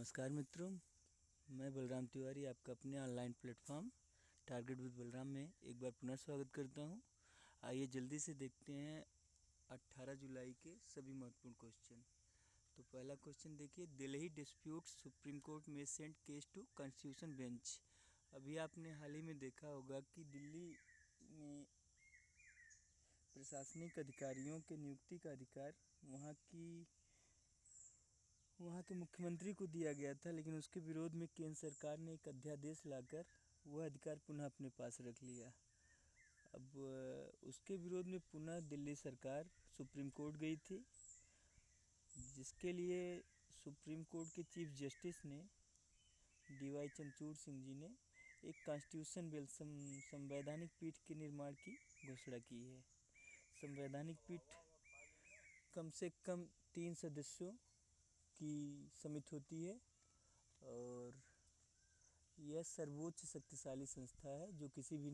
नमस्कार मित्रों, मैं बलराम तिवारी आपका अपने online platform target with Balram में एक बार पुनः स्वागत करता हूं। आइए जल्दी से देखते हैं 18 जुलाई के सभी महत्वपूर्ण क्वेश्चन। तो पहला क्वेश्चन देखिए, दिल्ली डिस्प्यूट सुप्रीम कोर्ट में sent case to constitution bench. अभी आपने हाल ही में देखा होगा कि दिल्ली में प्रशासनिक अधिकारियों के नियुक्ति का अधिकार वहाँ के मुख्यमंत्री को दिया गया था, लेकिन उसके विरोध में केंद्र सरकार ने एक अध्यादेश लाकर वह अधिकार पुनः अपने पास रख लिया। अब उसके विरोध में पुनः दिल्ली सरकार सुप्रीम कोर्ट गई थी, जिसके लिए सुप्रीम कोर्ट के चीफ जस्टिस ने DY चंद्रचूड़ सिंह जी ने एक कॉन्स्टिट्यूशन बेंच संवैधानिक पीठ के निर्माण की घोषणा की है। संवैधानिक पीठ कम से कम 3 सदस्यों की समिति होती है और यह सर्वोच्च शक्तिशाली संस्था है जो किसी भी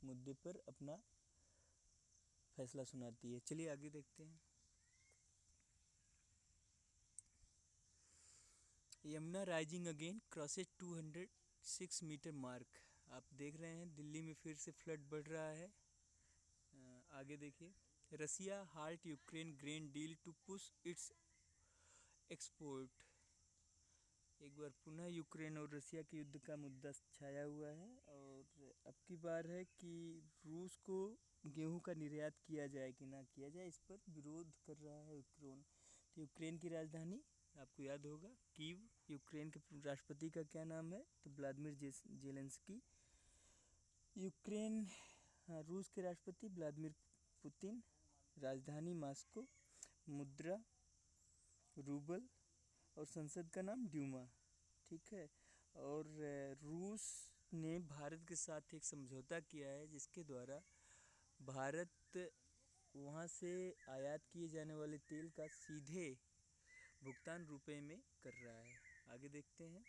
मुद्दे पर अपना फैसला सुनाती है। चलिए आगे देखते हैं। Yamuna rising again crosses 206 metre mark. आप देख रहे हैं दिल्ली में फिर से फ्लड बढ़ रहा है। आगे देखिए, Russia halt Ukraine grain deal to push its export. एक बार पुनः यूक्रेन और रसिया के युद्ध का मुद्दा छाया हुआ है और अब की बार है कि रूस को गेहूं का निर्यात किया जाए कि ना किया जाए, इस पर विरोध कर रहा है यूक्रेन। तो यूक्रेन की राजधानी आपको याद होगा कीव। यूक्रेन के राष्ट्रपति का क्या नाम है? तो व्लादिमीर जेलेंस्की। रूस के राष्ट्रपति व्लादिमीर पुतिन। राजधानी मॉस्को। मुद्रा रूबल और संसद का नाम ड्यूमा। ठीक है। और रूस ने भारत के साथ एक समझौता किया है, जिसके द्वारा भारत वहाँ से आयात किए जाने वाले तेल का सीधे भुगतान रुपए में कर रहा है। आगे देखते हैं।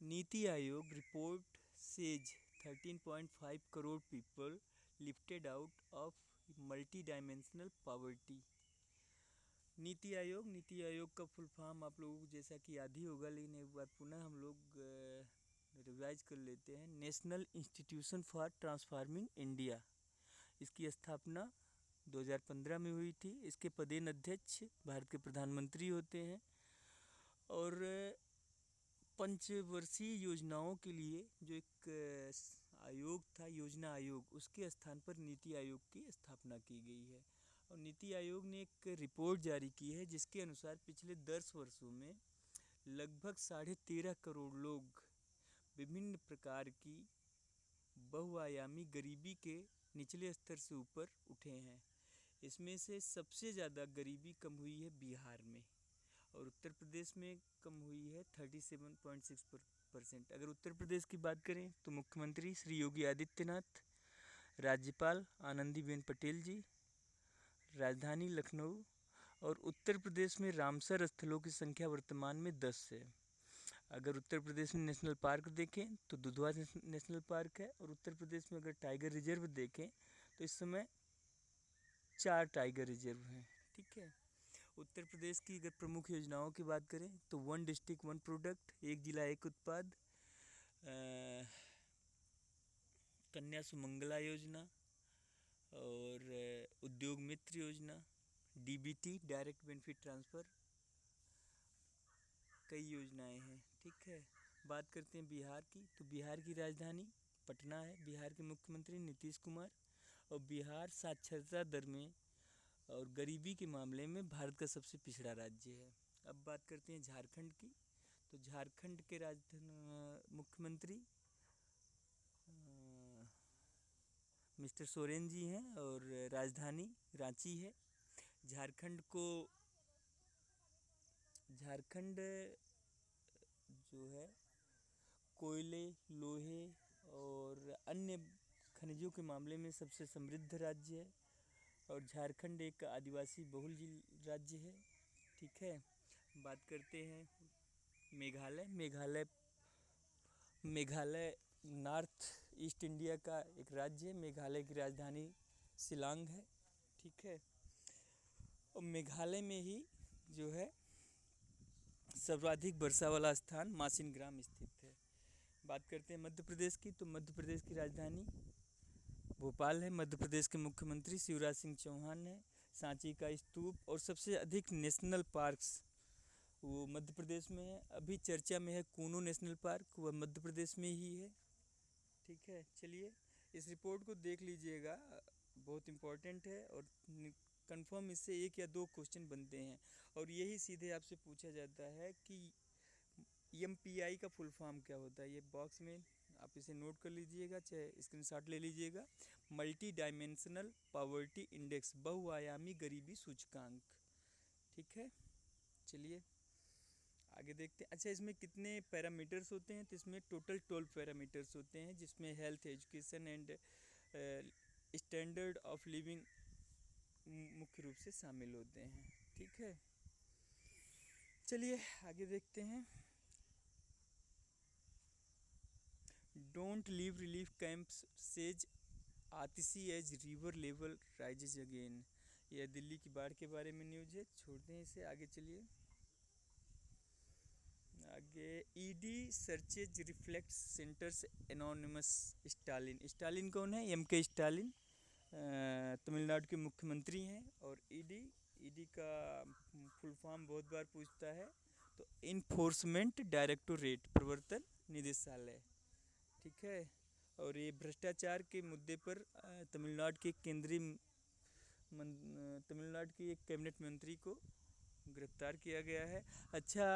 NITI Aayog report says 13.5 crore people lifted out of multi dimensional poverty. NITI Aayog का फुल फॉर्म आप लोगों को जैसा कि याद ही होगा, लेकिन एक बार पुनः हम लोग रिवाइज कर लेते हैं। National institution for transforming India, इसकी स्थापना 2015 में हुई थी। इसके पदेन अध्यक्ष भारत के प्रधानमंत्री होते हैं और पंचवर्षीय योजनाओं के लिए जो एक आयोग था, योजना आयोग, उसके स्थान पर नीति आयोग की स्थापना की गई है। और नीति आयोग ने एक रिपोर्ट जारी की है, जिसके अनुसार पिछले 10 वर्षों में लगभग 13.5 करोड़ लोग विभिन्न प्रकार की बहुआयामी गरीबी के निचले स्तर से ऊपर उठे हैं। इसमें से सबसे ज़्यादा गरीबी कम हुई है बिहार में और उत्तर प्रदेश में कम हुई है 37.6%। अगर उत्तर प्रदेश की बात करें तो मुख्यमंत्री श्री योगी आदित्यनाथ, राज्यपाल आनंदीबेन पटेल जी, राजधानी लखनऊ। और उत्तर प्रदेश में रामसर स्थलों की संख्या वर्तमान में 10 है। अगर उत्तर प्रदेश में नेशनल पार्क देखें तो दुधवा नेशनल पार्क है और उत्तर प्रदेश में अगर टाइगर रिजर्व देखें तो इस समय 4 टाइगर रिजर्व हैं। ठीक है। उत्तर प्रदेश की अगर प्रमुख योजनाओं की बात करें तो 1 डिस्ट्रिक्ट 1 प्रोडक्ट, 1 जिला 1 उत्पाद, कन्या सुमंगला योजना और उद्योग मित्र योजना, DBT डायरेक्ट बेनिफिट ट्रांसफ़र, कई योजनाएं हैं। ठीक है। बात करते हैं बिहार की, तो बिहार की राजधानी पटना है। बिहार के मुख्यमंत्री नीतीश कुमार और बिहार साक्षरता दर में और गरीबी के मामले में भारत का सबसे पिछड़ा राज्य है। अब बात करते हैं झारखंड की, तो झारखंड के मुख्यमंत्री मिस्टर सोरेन जी हैं और राजधानी रांची है। झारखंड जो है कोयले, लोहे और अन्य खनिजों के मामले में सबसे समृद्ध राज्य है और झारखंड एक आदिवासी बहुल राज्य है। ठीक है। बात करते हैं मेघालय नॉर्थ ईस्ट इंडिया का एक राज्य है। मेघालय की राजधानी शिलांग है। ठीक है। और मेघालय में ही जो है सर्वाधिक वर्षा वाला स्थान मासिन ग्राम स्थित है। बात करते हैं मध्य प्रदेश की, तो मध्य प्रदेश की राजधानी भोपाल है। मध्य प्रदेश के मुख्यमंत्री शिवराज सिंह चौहान है। सांची का स्तूप और सबसे अधिक नेशनल पार्क्स वो मध्य प्रदेश में है। अभी चर्चा में है कूनो नेशनल पार्क, वह मध्य प्रदेश में ही है। ठीक है, चलिए इस रिपोर्ट को देख लीजिएगा, बहुत इम्पोर्टेंट है और कंफर्म इससे 1 या 2 क्वेश्चन बनते हैं और यही सीधे आपसे पूछा जाता है कि MPI का फुल फॉर्म क्या होता है। ये बॉक्स में आप इसे नोट कर लीजिएगा, चाहे स्क्रीनशॉट ले लीजिएगा। मल्टी डायमेंशनल पॉवर्टी इंडेक्स, बहुआयामी गरीबी सूचकांक। ठीक है, चलिए आगे देखते हैं। अच्छा, इसमें कितने पैरामीटर्स होते हैं, तो इसमें टोटल 12 पैरामीटर्स होते हैं, जिसमें health, education and standard of living मुख्य रूप से शामिल होते हैं। ठीक है, चलिए आगे देखते हैं। Don't leave relief camps says Atishi as river level rises again. यह दिल्ली की बाढ़ के बारे में न्यूज़ है, छोड़ते हैं इसे, आगे चलिए। आगे ED searches reflects centres anonymous Stalin. Stalin कौन है? MK स्टालिन तमिलनाडु के मुख्यमंत्री हैं। और ईडी का फुल फॉर्म बहुत बार पूछता है, तो इन्फोर्समेंट डायरेक्टोरेट, प्रवर्तन निदेशालय। ठीक है, और ये भ्रष्टाचार के मुद्दे पर तमिलनाडु के तमिलनाडु के एक कैबिनेट मंत्री को गिरफ्तार किया गया है। अच्छा,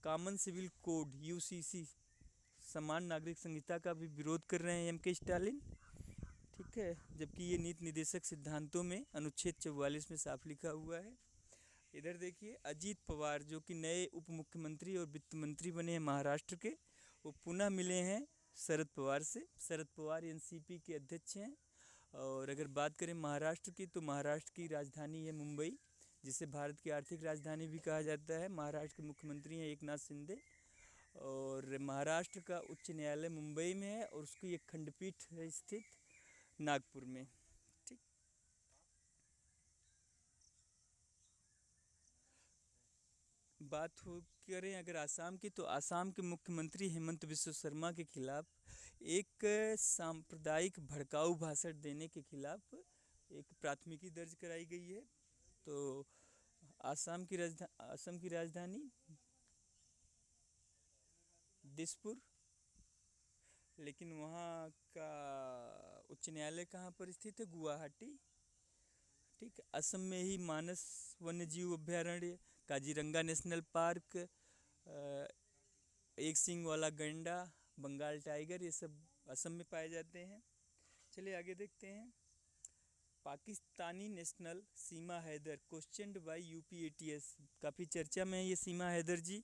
कॉमन सिविल कोड UCC समान नागरिक संहिता का भी विरोध कर रहे हैं MK स्टालिन। ठीक है, जबकि ये नीति निदेशक सिद्धांतों में अनुच्छेद 44 में साफ लिखा हुआ है। इधर देखिए, अजीत पवार जो कि नए उप मुख्यमंत्री और वित्त मंत्री बने हैं महाराष्ट्र के, वो पुनः मिले हैं शरद पवार से। शरद पवार NCP के अध्यक्ष हैं। और अगर बात करें महाराष्ट्र की, तो महाराष्ट्र की राजधानी है मुंबई, जिसे भारत की आर्थिक राजधानी भी कहा जाता है। महाराष्ट्र के मुख्यमंत्री हैं एकनाथ शिंदे। और महाराष्ट्र का उच्च न्यायालय मुंबई में है और उसकी एक खंडपीठ है स्थित नागपुर में। ठीक, बात हो करें अगर आसाम की, तो आसाम के मुख्यमंत्री हेमंत बिस्व शर्मा के खिलाफ एक सांप्रदायिक भड़काऊ भाषण देने के खिलाफ एक प्राथमिकी दर्ज कराई गई है। तो असम की राजधानी दिसपुर, लेकिन वहाँ का उच्च न्यायालय कहाँ पर स्थित है? गुवाहाटी। ठीक है, असम में ही मानस वन्यजीव अभ्यारण्य, काजीरंगा नेशनल पार्क, एक सींग वाला गैंडा, बंगाल टाइगर, ये सब असम में पाए जाते हैं। चलिए आगे देखते हैं। पाकिस्तानी नेशनल सीमा हैदर क्वेश्चनड बाय UPATS, काफ़ी चर्चा में है ये सीमा हैदर जी।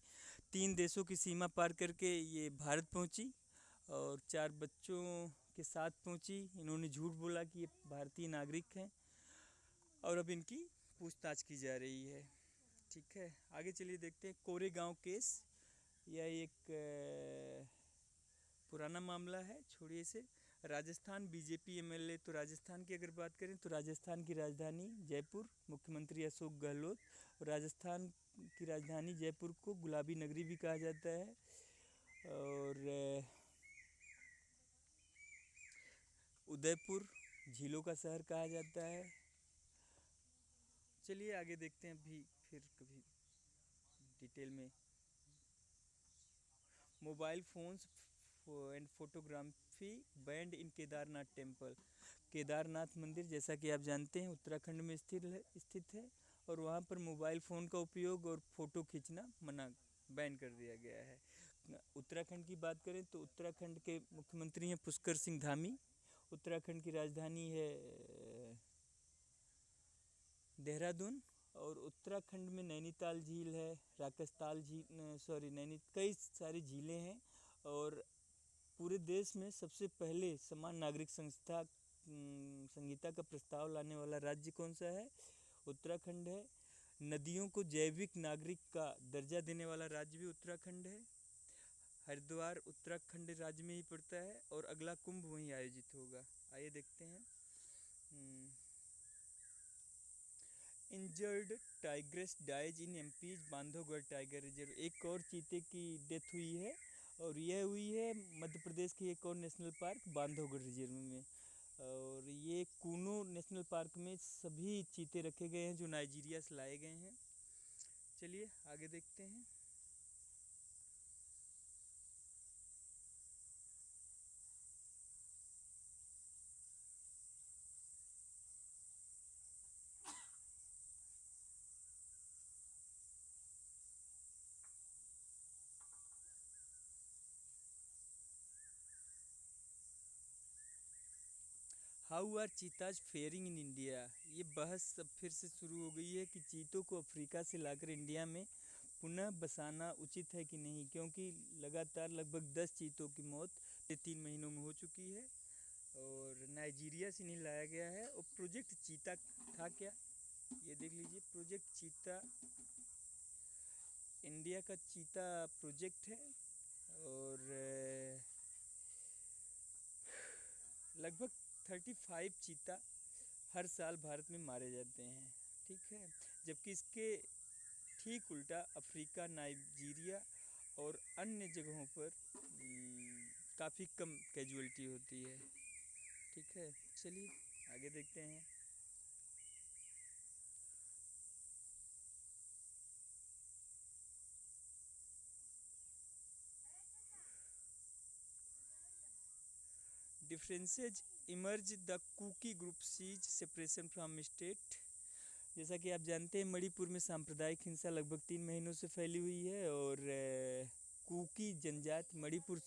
3 देशों की सीमा पार करके ये भारत पहुंची और 4 बच्चों के साथ पहुंची। इन्होंने झूठ बोला कि ये भारतीय नागरिक हैं और अब इनकी पूछताछ की जा रही है। ठीक है, आगे चलिए देखते हैं। कोरेगांव केस, यह एक पुराना मामला है, छोड़िए इसे। राजस्थान BJP MLA, तो राजस्थान की अगर बात करें तो राजस्थान की राजधानी जयपुर, मुख्यमंत्री अशोक गहलोत। और राजस्थान की राजधानी जयपुर को गुलाबी नगरी भी कहा जाता है और उदयपुर झीलों का शहर कहा जाता है। चलिए आगे देखते हैं भी फिर कभी डिटेल में। Mobile phones and photography band in Kedarnath temple. Kedarnath मंदिर जैसा कि आप जानते हैं उत्तराखंड में स्थित है और वहाँ पर मोबाइल फ़ोन का उपयोग और फ़ोटो खींचना बैन कर दिया गया है। उत्तराखंड की बात करें तो उत्तराखंड के मुख्यमंत्री हैं पुष्कर सिंह धामी। उत्तराखंड की राजधानी है देहरादून और उत्तराखंड में नैनीताल झील है, राकसताल झील, कई सारी झीलें हैं। और पूरे देश में सबसे पहले समान नागरिक संहिता का प्रस्ताव लाने वाला राज्य कौन सा है? उत्तराखंड है। नदियों को जैविक नागरिक का दर्जा देने वाला राज्य भी उत्तराखंड है। हरिद्वार उत्तराखंड राज्य में ही पड़ता है और अगला कुंभ वहीं आयोजित होगा। आइए देखते हैं। Injured tigress dies in MP's Bandhavgarh tiger reserve. एक और चीते की डेथ हुई है और यह हुई है मध्य प्रदेश के एक और नेशनल पार्क बांधवगढ़ रिजर्व में। और ये कूनो नेशनल पार्क में सभी चीते रखे गए हैं जो नाइजीरिया से लाए गए हैं। चलिए आगे देखते हैं। How are cheetahs faring in India. ये बहस सब फिर से शुरू हो गई है कि चीतों को अफ्रीका से लाकर इंडिया में पुनः बसाना उचित है कि नहीं, क्योंकि लगातार लगभग 10 चीतों की मौत 3 महीनों में हो चुकी है और नाइजीरिया से नहीं लाया गया है। और प्रोजेक्ट चीता था क्या, ये देख लीजिए। प्रोजेक्ट चीता इंडिया का चीता प्रोजेक्ट है और लगभग 35 चीता हर साल भारत में मारे जाते हैं, ठीक है। जबकि इसके ठीक उल्टा अफ्रीका, नाइजीरिया और अन्य जगहों पर काफ़ी कम कैजुअलिटी होती है, ठीक है। चलिए आगे देखते हैं। Differences emerge the Kuki group सीज सेपरेशन फ्रॉम स्टेट। जैसा कि आप जानते हैं मणिपुर में सांप्रदायिक हिंसा लगभग 3 महीनों से फैली हुई है और कुकी जनजाति मणिपुर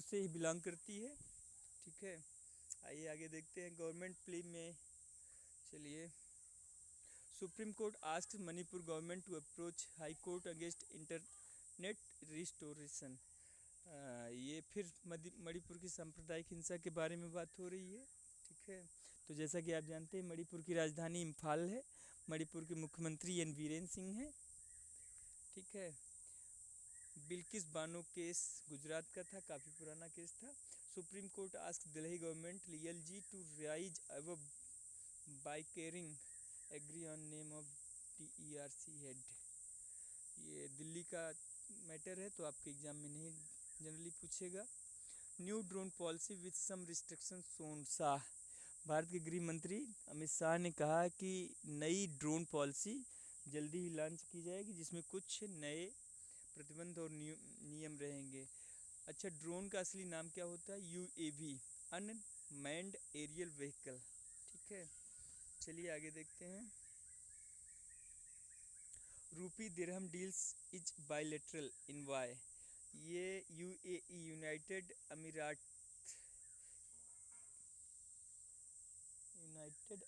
से ही बिलोंग करती है, ठीक है। आइए आगे देखते हैं गवर्नमेंट प्ली में। चलिए, Supreme Court asks Manipur government to approach High Court against internet restoration. ये फिर मणिपुर की सांप्रदायिक हिंसा के बारे में बात हो रही है, ठीक है। तो जैसा कि आप जानते हैं मणिपुर की राजधानी इम्फाल है। मणिपुर के मुख्यमंत्री एन बीरेन सिंह हैं, ठीक है। बिल्किस बानो केस गुजरात का था, काफ़ी पुराना केस था। Supreme Court ask Delhi government LG to rise above bickering agree on name of DERC head. ये दिल्ली का मैटर है तो आपके एग्जाम में नहीं जनरली पूछेगा। New drone policy with some restriction soon Shah. Bharat के गृह मंत्री अमित शाह ने कहा कि नई ड्रोन पॉलिसी जल्दी ही लॉन्च की जाएगी जिसमें कुछ नए प्रतिबंध और नियम रहेंगे। अच्छा, ड्रोन का असली नाम क्या होता है? UAV, अनमैन्ड एरियल व्हीकल, ठीक है। चलिए आगे देखते हैं। Rupee dirham deals is bilateral in why. ये UAE यूनाइटेड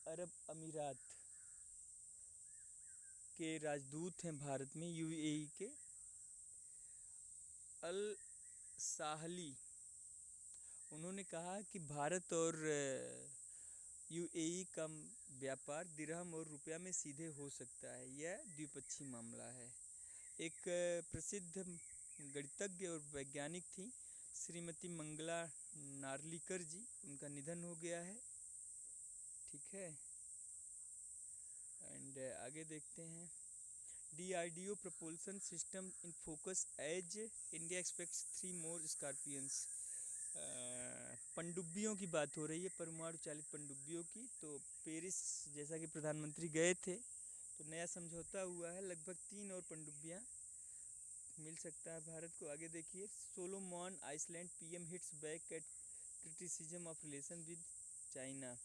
अरब अमीरात के राजदूत हैं भारत में। UAE के अल साहली, उन्होंने कहा कि भारत और UAE का व्यापार दिरहम और रुपया में सीधे हो सकता है। यह द्विपक्षीय मामला है। एक प्रसिद्ध गणितज्ञ और वैज्ञानिक थी श्रीमती मंगला नार्लिकर जी, उनका निधन हो गया है, ठीक है। एंड आगे देखते हैं। DRDO propulsion system in focus as India expects 3 more Scorpions। पनडुब्बियों की बात हो रही है, परमाणु चालित पनडुब्बियों की। तो पेरिस जैसा कि प्रधानमंत्री गए थे तो नया समझौता हुआ है, लगभग 3 और पनडुब्बियाँ मिल सकता है भारत को। आगे देखिए। Solomon Island PM hits back at criticism of relation with China.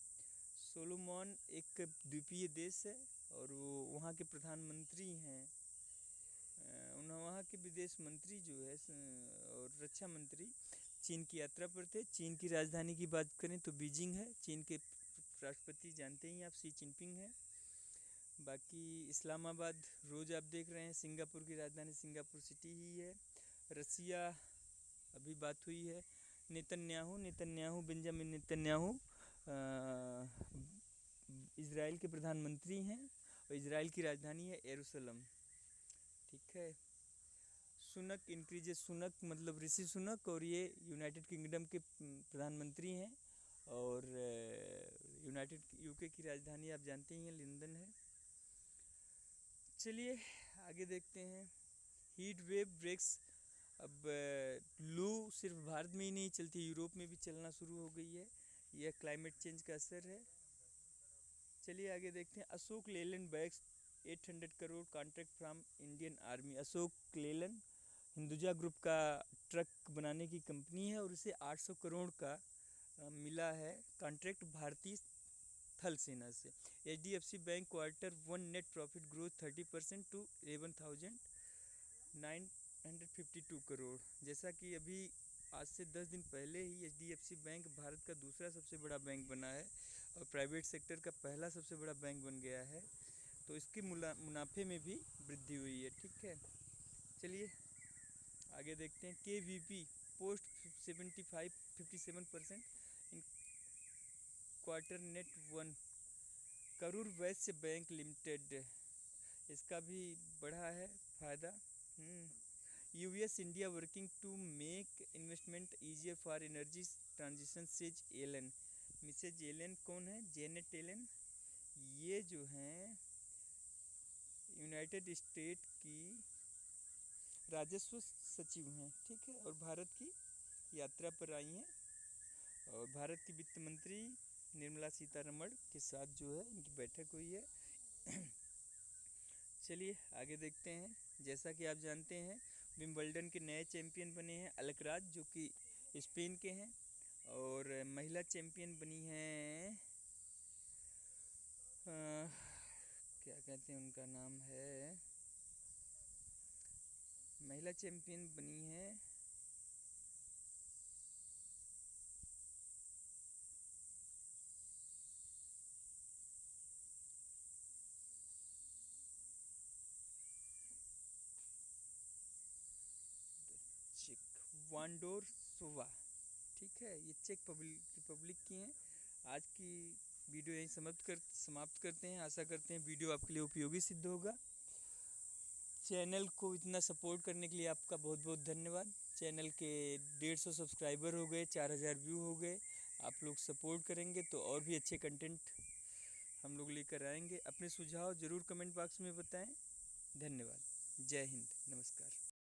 Solomon एक द्वीपीय देश है और वो वहाँ के प्रधानमंत्री हैं। वहाँ के विदेश मंत्री जो है और रक्षा मंत्री चीन की यात्रा पर थे। चीन की राजधानी की बात करें तो बीजिंग है। चीन के राष्ट्रपति जानते ही आप शी जिनपिंग हैं। बाकी इस्लामाबाद रोज़ आप देख रहे हैं। सिंगापुर की राजधानी सिंगापुर सिटी ही है। रसिया अभी बात हुई है। नेतन्याहू बेंजामिन नेतन्याहू इज़राइल के प्रधानमंत्री हैं और इज़राइल की राजधानी है यरूशलेम, ठीक है। सुनक इंक्रीजेस, सुनक मतलब ऋषि सुनक, और ये यूनाइटेड किंगडम के प्रधानमंत्री हैं और यूनाइटेड यूके की राजधानी आप जानते ही हैं लंदन है। चलिए आगे देखते हैं। Heat wave breaks. अब लू सिर्फ भारत में ही नहीं चलती, यूरोप में भी चलना शुरू हो गई है। यह क्लाइमेट चेंज का असर है। चलिए आगे देखते हैं। Ashok Leyland bags 800 crore contract from Indian army. Ashok Leyland Hinduja group का ट्रक बनाने की कंपनी है और इसे 800 करोड़ का मिला है कॉन्ट्रैक्ट भारतीय थल सेना से। HDFC bank Q1 net profit growth 30% to 11,952 crore. जैसा कि अभी आज से 10 दिन पहले ही HDFC बैंक भारत का दूसरा सबसे बड़ा बैंक बना है और प्राइवेट सेक्टर का पहला सबसे बड़ा बैंक बन गया है, तो इसके मुनाफे में भी वृद्धि हुई है। ठीक है, चलिए आगे देखते हैं। KVP post 57% in quarter net 1। Karur Vysya bank limited, इसका भी बढ़ा है फायदा। US India working to make investment easier for energy transition says Yellen. Mrs Yellen कौन है? Janet Yellen. ये जो हैं यूनाइटेड स्टेट की राजस्व सचिव हैं। ठीक है, और भारत की यात्रा पर आई हैं और भारत की वित्त मंत्री निर्मला सीतारमण के साथ जो है इनकी बैठक हुई है। चलिए आगे देखते हैं। जैसा कि आप जानते हैं विंबलडन के नए चैंपियन बने हैं अलकराज, जो कि स्पेन के हैं, और महिला चैंपियन बनी हैं क्या कहते हैं उनका नाम है, महिला चैंपियन बनी है चेक वांडोरसोवा। ठीक है, ये चेक रिपब्लिक की हैं। आज की वीडियो यहीं समाप्त करते हैं। आशा करते हैं वीडियो आपके लिए उपयोगी सिद्ध होगा। चैनल को इतना सपोर्ट करने के लिए आपका बहुत बहुत धन्यवाद। चैनल के 150 सब्सक्राइबर हो गए, 4000 व्यू हो गए। आप लोग सपोर्ट करेंगे तो और भी अच्छे कंटेंट हम लोग लेकर आएंगे। अपने सुझाव ज़रूर कमेंट बॉक्स में बताएं। धन्यवाद। जय हिंद, नमस्कार।